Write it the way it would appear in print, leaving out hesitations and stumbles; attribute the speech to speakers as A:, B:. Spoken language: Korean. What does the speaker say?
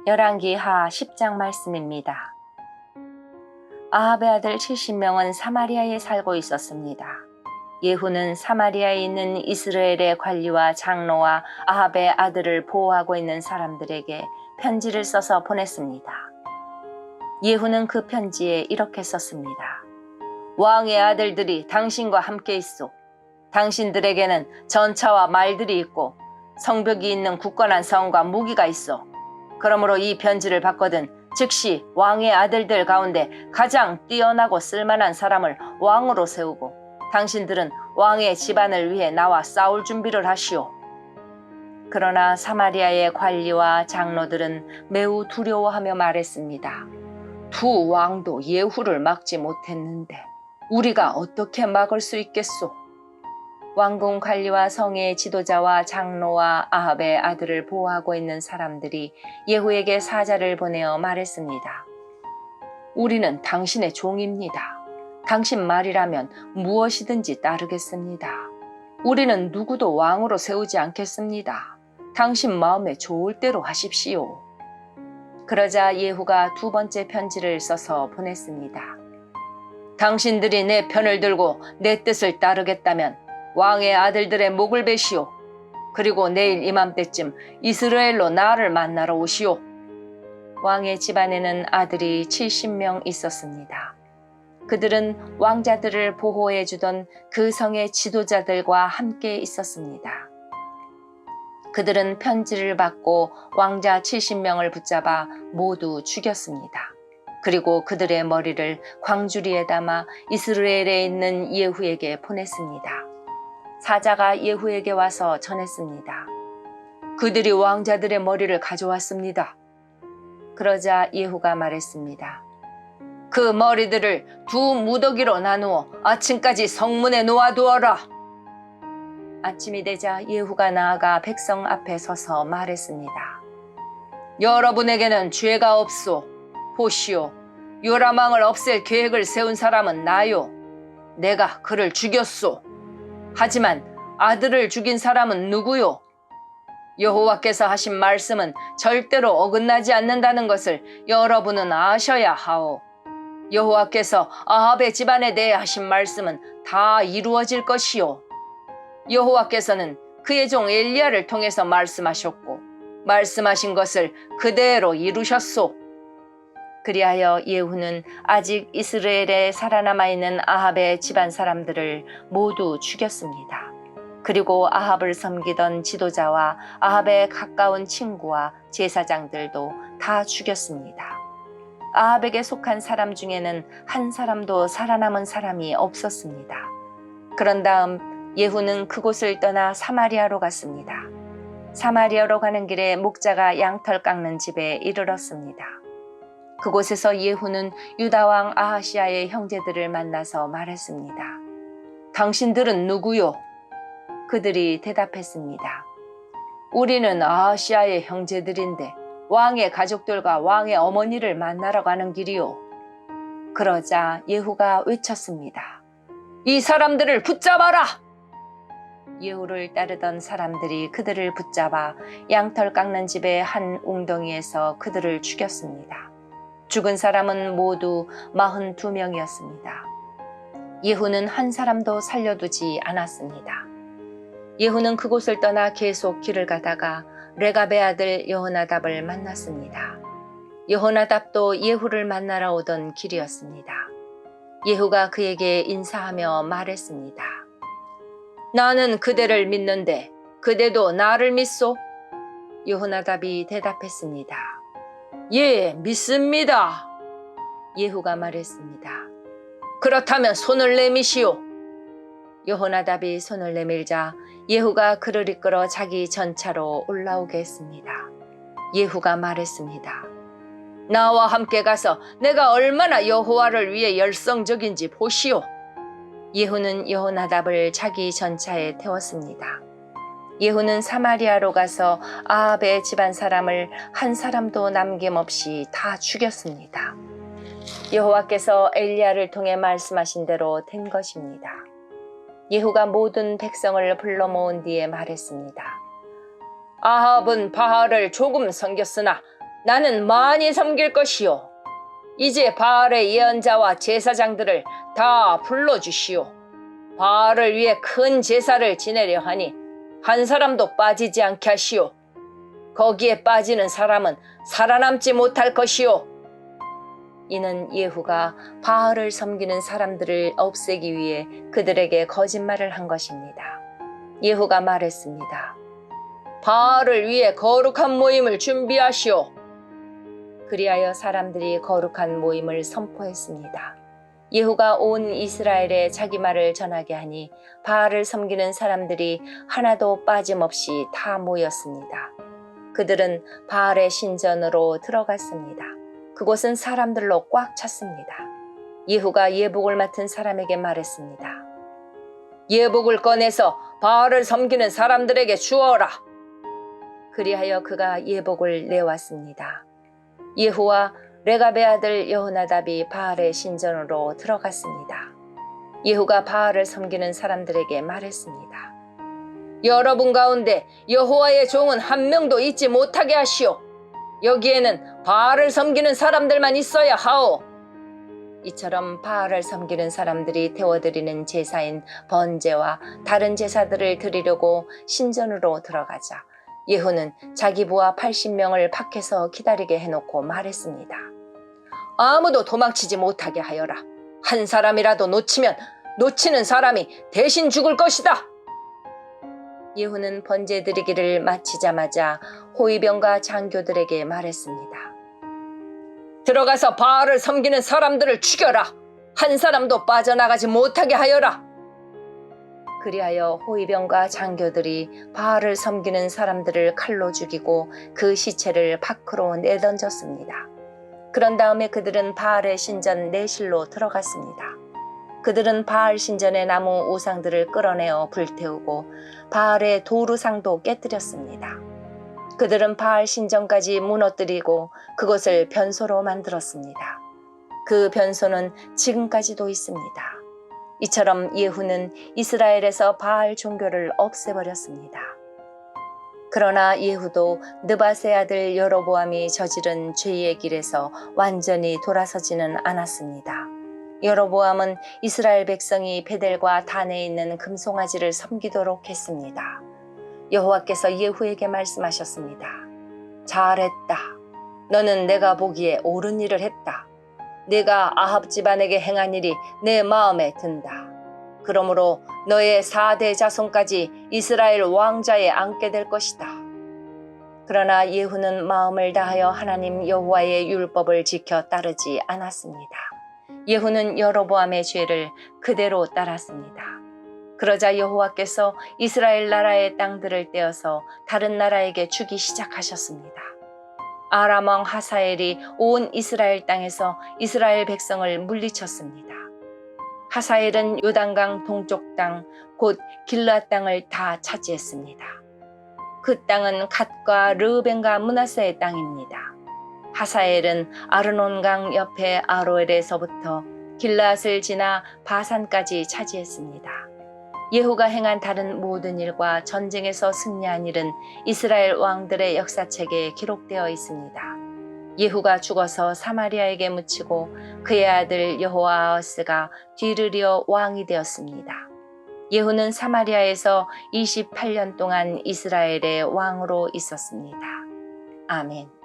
A: 열왕기하 10장 말씀입니다. 아합의 아들 70명은 사마리아에 살고 있었습니다. 예후는 사마리아에 있는 이스라엘의 관리와 장로와 아합의 아들을 보호하고 있는 사람들에게 편지를 써서 보냈습니다. 예후는 그 편지에 이렇게 썼습니다. 왕의 아들들이 당신과 함께 있소. 당신들에게는 전차와 말들이 있고 성벽이 있는 굳건한 성과 무기가 있어. 그러므로 이 편지를 받거든 즉시 왕의 아들들 가운데 가장 뛰어나고 쓸만한 사람을 왕으로 세우고 당신들은 왕의 집안을 위해 나와 싸울 준비를 하시오. 그러나 사마리아의 관리와 장로들은 매우 두려워하며 말했습니다. 두 왕도 예후를 막지 못했는데 우리가 어떻게 막을 수 있겠소? 왕궁 관리와 성의 지도자와 장로와 아합의 아들을 보호하고 있는 사람들이 예후에게 사자를 보내어 말했습니다. 우리는 당신의 종입니다. 당신 말이라면 무엇이든지 따르겠습니다. 우리는 누구도 왕으로 세우지 않겠습니다. 당신 마음에 좋을 대로 하십시오. 그러자 예후가 두 번째 편지를 써서 보냈습니다. 당신들이 내 편을 들고 내 뜻을 따르겠다면 왕의 아들들의 목을 베시오. 그리고 내일 이맘때쯤 이스라엘로 나를 만나러 오시오. 왕의 집안에는 아들이 70명 있었습니다. 그들은 왕자들을 보호해 주던 그 성의 지도자들과 함께 있었습니다. 그들은 편지를 받고 왕자 70명을 붙잡아 모두 죽였습니다. 그리고 그들의 머리를 광주리에 담아 이스라엘에 있는 예후에게 보냈습니다. 사자가 예후에게 와서 전했습니다. 그들이 왕자들의 머리를 가져왔습니다. 그러자 예후가 말했습니다. 그 머리들을 두 무더기로 나누어 아침까지 성문에 놓아두어라. 아침이 되자 예후가 나아가 백성 앞에 서서 말했습니다. 여러분에게는 죄가 없소. 보시오. 요람왕을 없앨 계획을 세운 사람은 나요. 내가 그를 죽였소. 하지만 아들을 죽인 사람은 누구요? 여호와께서 하신 말씀은 절대로 어긋나지 않는다는 것을 여러분은 아셔야 하오. 여호와께서 아합의 집안에 대해 하신 말씀은 다 이루어질 것이요. 여호와께서는 그의 종 엘리야를 통해서 말씀하셨고 말씀하신 것을 그대로 이루셨소. 그리하여 예후는 아직 이스라엘에 살아남아 있는 아합의 집안 사람들을 모두 죽였습니다. 그리고 아합을 섬기던 지도자와 아합의 가까운 친구와 제사장들도 다 죽였습니다. 아합에게 속한 사람 중에는 한 사람도 살아남은 사람이 없었습니다. 그런 다음 예후는 그곳을 떠나 사마리아로 갔습니다. 사마리아로 가는 길에 목자가 양털 깎는 집에 이르렀습니다. 그곳에서 예후는 유다왕 아하시아의 형제들을 만나서 말했습니다. 당신들은 누구요? 그들이 대답했습니다. 우리는 아하시아의 형제들인데 왕의 가족들과 왕의 어머니를 만나러 가는 길이요. 그러자 예후가 외쳤습니다. 이 사람들을 붙잡아라! 예후를 따르던 사람들이 그들을 붙잡아 양털 깎는 집의 한 웅덩이에서 그들을 죽였습니다. 죽은 사람은 모두 42명이었습니다. 예후는 한 사람도 살려두지 않았습니다. 예후는 그곳을 떠나 계속 길을 가다가 레갑의 아들 여호나답을 만났습니다. 여호나답도 예후를 만나러 오던 길이었습니다. 예후가 그에게 인사하며 말했습니다. 나는 그대를 믿는데 그대도 나를 믿소? 여호나답이 대답했습니다. 예, 믿습니다. 예후가 말했습니다. 그렇다면 손을 내미시오. 여호나답이 손을 내밀자 예후가 그를 이끌어 자기 전차로 올라오게 했습니다. 예후가 말했습니다. 나와 함께 가서 내가 얼마나 여호와를 위해 열성적인지 보시오. 예후는 여호나답을 자기 전차에 태웠습니다. 예후는 사마리아로 가서 아합의 집안 사람을 한 사람도 남김없이 다 죽였습니다. 여호와께서 엘리야를 통해 말씀하신 대로 된 것입니다. 예후가 모든 백성을 불러 모은 뒤에 말했습니다. 아합은 바알을 조금 섬겼으나 나는 많이 섬길 것이요. 이제 바알의 예언자와 제사장들을 다 불러주시오. 바알을 위해 큰 제사를 지내려 하니 한 사람도 빠지지 않게 하시오. 거기에 빠지는 사람은 살아남지 못할 것이오. 이는 예후가 바알을 섬기는 사람들을 없애기 위해 그들에게 거짓말을 한 것입니다. 예후가 말했습니다. 바알을 위해 거룩한 모임을 준비하시오. 그리하여 사람들이 거룩한 모임을 선포했습니다. 예후가 온 이스라엘에 자기 말을 전하게 하니 바알을 섬기는 사람들이 하나도 빠짐없이 다 모였습니다. 그들은 바알의 신전으로 들어갔습니다. 그곳은 사람들로 꽉 찼습니다. 예후가 예복을 맡은 사람에게 말했습니다. 예복을 꺼내서 바알을 섬기는 사람들에게 주어라. 그리하여 그가 예복을 내왔습니다. 예후와 레갑의 아들 여호나답이 바알의 신전으로 들어갔습니다. 예후가 바알을 섬기는 사람들에게 말했습니다. 여러분 가운데 여호와의 종은 한 명도 있지 못하게 하시오. 여기에는 바알을 섬기는 사람들만 있어야 하오. 이처럼 바알을 섬기는 사람들이 태워드리는 제사인 번제와 다른 제사들을 드리려고 신전으로 들어가자 예후는 자기 부하 80명을 밖에서 기다리게 해놓고 말했습니다. 아무도 도망치지 못하게 하여라. 한 사람이라도 놓치면 놓치는 사람이 대신 죽을 것이다. 예후는 번제 드리기를 마치자마자 호위병과 장교들에게 말했습니다. 들어가서 바알을 섬기는 사람들을 죽여라. 한 사람도 빠져나가지 못하게 하여라. 그리하여 호위병과 장교들이 바알을 섬기는 사람들을 칼로 죽이고 그 시체를 밖으로 내던졌습니다. 그런 다음에 그들은 바알의 신전 내실로 들어갔습니다. 그들은 바알 신전의 나무 우상들을 끌어내어 불태우고 바알의 도루상도 깨뜨렸습니다. 그들은 바알 신전까지 무너뜨리고 그것을 변소로 만들었습니다. 그 변소는 지금까지도 있습니다. 이처럼 예후는 이스라엘에서 바알 종교를 없애버렸습니다. 그러나 예후도 느밧의 아들 여로보암이 저지른 죄의 길에서 완전히 돌아서지는 않았습니다. 여로보암은 이스라엘 백성이 베델과 단에 있는 금송아지를 섬기도록 했습니다. 여호와께서 예후에게 말씀하셨습니다. 잘했다. 너는 내가 보기에 옳은 일을 했다. 내가 아합 집안에게 행한 일이 내 마음에 든다. 그러므로 너의 4대 자손까지 이스라엘 왕좌에 앉게 될 것이다. 그러나 예후는 마음을 다하여 하나님 여호와의 율법을 지켜 따르지 않았습니다. 예후는 여로보암의 죄를 그대로 따랐습니다. 그러자 여호와께서 이스라엘 나라의 땅들을 떼어서 다른 나라에게 주기 시작하셨습니다. 아람 왕 하사엘이 온 이스라엘 땅에서 이스라엘 백성을 물리쳤습니다. 하사엘은 요단강 동쪽 땅, 곧 길르앗 땅을 다 차지했습니다. 그 땅은 갓과 르우벤과 므낫세의 땅입니다. 하사엘은 아르논강 옆에 아로엘에서부터 길르앗을 지나 바산까지 차지했습니다. 예후가 행한 다른 모든 일과 전쟁에서 승리한 일은 이스라엘 왕들의 역사책에 기록되어 있습니다. 예후가 죽어서 사마리아에게 묻히고 그의 아들 여호아하스가 뒤를 이어 왕이 되었습니다. 예후는 사마리아에서 28년 동안 이스라엘의 왕으로 있었습니다. 아멘.